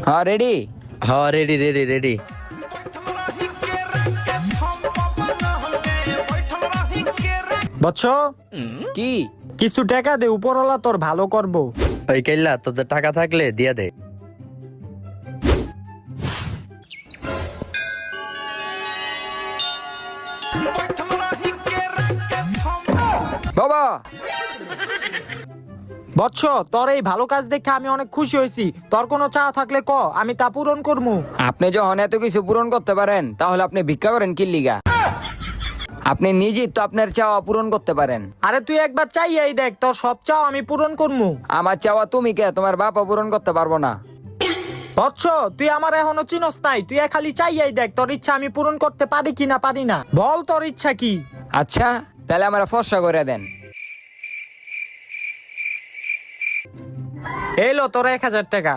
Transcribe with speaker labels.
Speaker 1: হ্যাঁ রেডি।
Speaker 2: হ্যাঁ ready ready ready.
Speaker 3: বৎস,
Speaker 1: কি?
Speaker 3: কিছু টাকা দে, উপরওয়ালা তোর ভালো করবো।
Speaker 2: ওই কেল্লা তোদের টাকা থাকলে দিয়া দে।
Speaker 1: বাবা
Speaker 3: বৎস, তোর এই ভালো কাজ দেখে আমি অনেক খুশি হয়েছি। তোর কোনো চাওয়া থাকলে ক, আমি তা পূরণ করবো।
Speaker 1: আপনি যখন এত কিছু পূরণ করতে পারেন তাহলে আপনি ভিক্ষা করেন কি লিগা? আপনি নিজেই তো আপনার চাওয়া পূরণ করতে পারেন।
Speaker 3: আরে তুই একবার চাইয়াই দেখ, তোর সব চাও আমি পূরণ করবো।
Speaker 1: আমার চাওয়া তুমি কে, তোমার বাবা পূরণ করতে পারবো না।
Speaker 3: বৎস, তুই আমার এখনো চিনস নাই, তুই খালি চাইয়াই দেখ তোর ইচ্ছা আমি পূরণ করতে পারি কি না পারি না। বল তোর ইচ্ছা কি?
Speaker 1: আচ্ছা তাহলে আমরা ফর্সা করে দেন।
Speaker 3: এলো তোর 1000 টাকা।